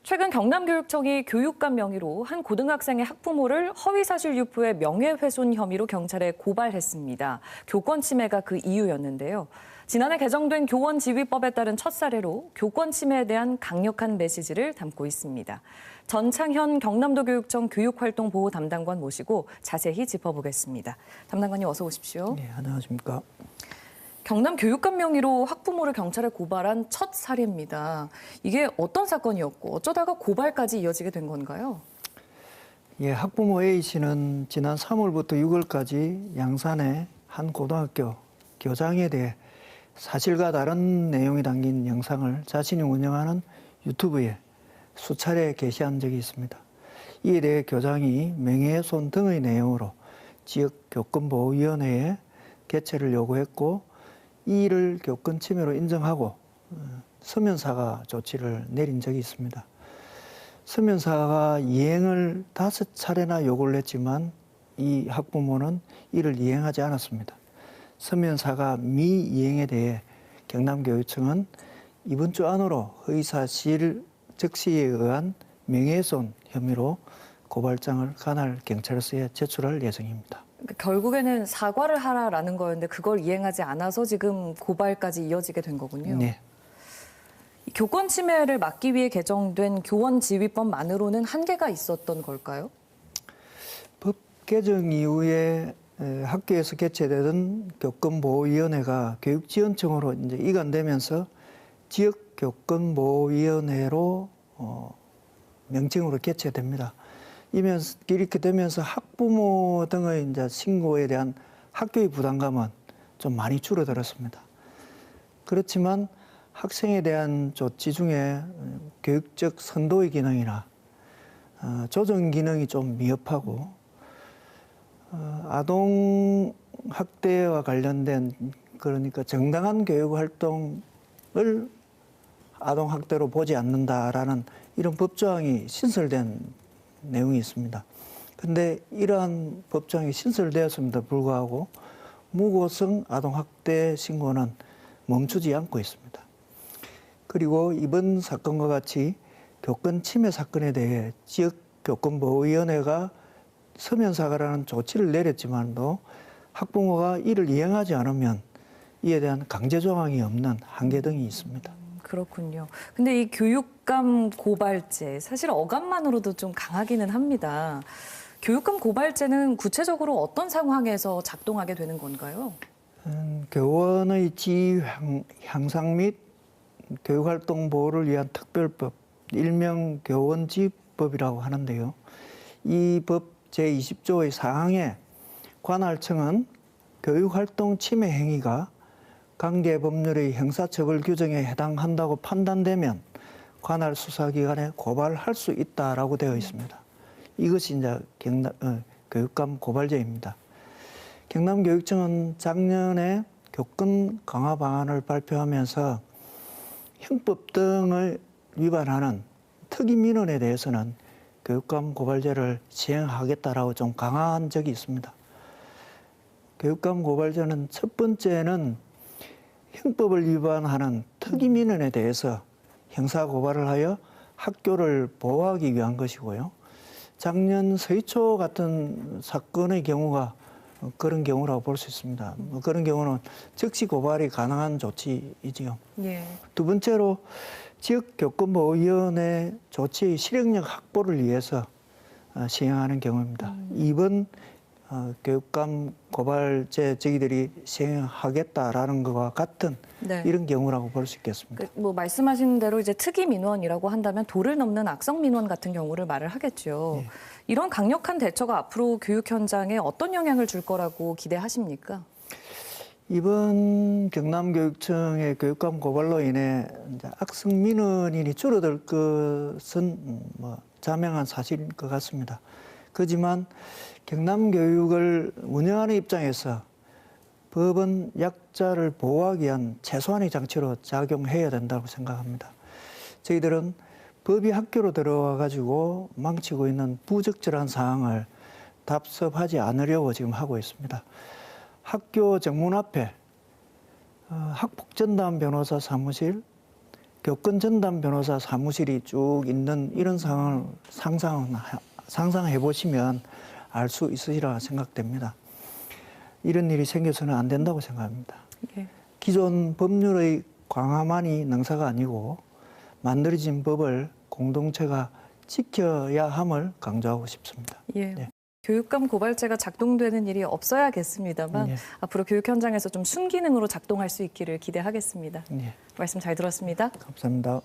최근 경남교육청이 교육감 명의로 한 고등학생의 학부모를 허위사실 유포의 명예훼손 혐의로 경찰에 고발했습니다. 교권 침해가 그 이유였는데요. 지난해 개정된 교원지휘법에 따른 첫 사례로 교권 침해에 대한 강력한 메시지를 담고 있습니다. 전창현 경남도 교육청 교육활동보호 담당관 모시고 자세히 짚어보겠습니다. 담당관님 어서 오십시오. 네, 안녕하십니까. 경남 교육감 명의로 학부모를 경찰에 고발한 첫 사례입니다. 이게 어떤 사건이었고 어쩌다가 고발까지 이어지게 된 건가요? 예, 학부모 A씨는 지난 3월부터 6월까지 양산의 한 고등학교 교장에 대해 사실과 다른 내용이 담긴 영상을 자신이 운영하는 유튜브에 수차례 게시한 적이 있습니다. 이에 대해 교장이 명예훼손 등의 내용으로 지역교권보호위원회에 개최를 요구했고 이 일을 교권 침해로 인정하고 서면사과 조치를 내린 적이 있습니다. 서면사가 이행을 5차례나 요구를 했지만 이 학부모는 이를 이행하지 않았습니다. 서면사과 미이행에 대해 경남교육청은 이번 주 안으로 허위사실 적시에 의한 명예훼손 혐의로 고발장을 관할 경찰서에 제출할 예정입니다. 결국에는 사과를 하라라는 거였는데 그걸 이행하지 않아서 지금 고발까지 이어지게 된 거군요. 네. 교권 침해를 막기 위해 개정된 교원지휘법만으로는 한계가 있었던 걸까요? 법 개정 이후에 학교에서 개최되던 교권보호위원회가 교육지원청으로 이제 이관되면서 지역교권보호위원회로 명칭으로 개최됩니다. 이렇게 되면서 학부모 등의 이제 신고에 대한 학교의 부담감은 좀 많이 줄어들었습니다. 그렇지만 학생에 대한 조치 중에 교육적 선도의 기능이나 조정 기능이 좀 미흡하고 아동 학대와 관련된 그러니까 정당한 교육 활동을 아동 학대로 보지 않는다라는 이런 법조항이 신설된 내용이 있습니다. 그런데 이러한 법조항이 신설되었음에도 불구하고 무고성 아동학대 신고는 멈추지 않고 있습니다. 그리고 이번 사건과 같이 교권 침해 사건에 대해 지역교권보호위원회가 서면사과라는 조치를 내렸지만도 학부모가 이를 이행하지 않으면 이에 대한 강제 조항이 없는 한계 등이 있습니다. 그렇군요. 근데 이 교육감 고발제 사실 어감만으로도 좀 강하기는 합니다. 교육감 고발제는 구체적으로 어떤 상황에서 작동하게 되는 건가요? 교원의 지위 향상 및 교육활동 보호를 위한 특별법, 일명 교원지법이라고 하는데요. 이 법 제20조의 4항에 관할청은 교육활동 침해 행위가 관계 법률의 형사처벌 규정에 해당한다고 판단되면 관할 수사기관에 고발할 수 있다라고 되어 있습니다. 이것이 이제 교육감 고발제입니다. 경남교육청은 작년에 교권 강화 방안을 발표하면서 형법 등을 위반하는 특이 민원에 대해서는 교육감 고발제를 시행하겠다라고 좀 강화한 적이 있습니다. 교육감 고발제는 첫 번째는 형법을 위반하는 특이 민원에 대해서 형사 고발을 하여 학교를 보호하기 위한 것이고요. 작년 서희초 같은 사건의 경우가 그런 경우라고 볼 수 있습니다. 그런 경우는 즉시 고발이 가능한 조치이지요. 예. 두 번째로 지역교권보호위원회 조치의 실행력 확보를 위해서 시행하는 경우입니다. 이번 교육감 고발제 저희들이 시행하겠다라는 것과 같은 네. 이런 경우라고 볼 수 있겠습니다. 뭐 말씀하신 대로 이제 특이 민원이라고 한다면 도를 넘는 악성 민원 같은 경우를 말을 하겠죠. 네. 이런 강력한 대처가 앞으로 교육 현장에 어떤 영향을 줄 거라고 기대하십니까? 이번 경남교육청의 교육감 고발로 인해 이제 악성 민원인이 줄어들 것은 뭐 자명한 사실인 것 같습니다. 그렇지만 경남교육을 운영하는 입장에서 법은 약자를 보호하기 위한 최소한의 장치로 작용해야 된다고 생각합니다. 저희들은 법이 학교로 들어와 가지고 망치고 있는 부적절한 사항을 답습하지 않으려고 지금 하고 있습니다. 학교 정문 앞에 학폭전담 변호사 사무실, 교권 전담 변호사 사무실이 쭉 있는 이런 상황을 상상해 보시면 알 수 있으리라 생각됩니다. 이런 일이 생겨서는 안 된다고 생각합니다. 예. 기존 법률의 강화만이 능사가 아니고 만들어진 법을 공동체가 지켜야 함을 강조하고 싶습니다. 예. 네. 교육감 고발제가 작동되는 일이 없어야겠습니다만 예. 앞으로 교육 현장에서 좀 순기능으로 작동할 수 있기를 기대하겠습니다. 네. 말씀 잘 들었습니다. 감사합니다.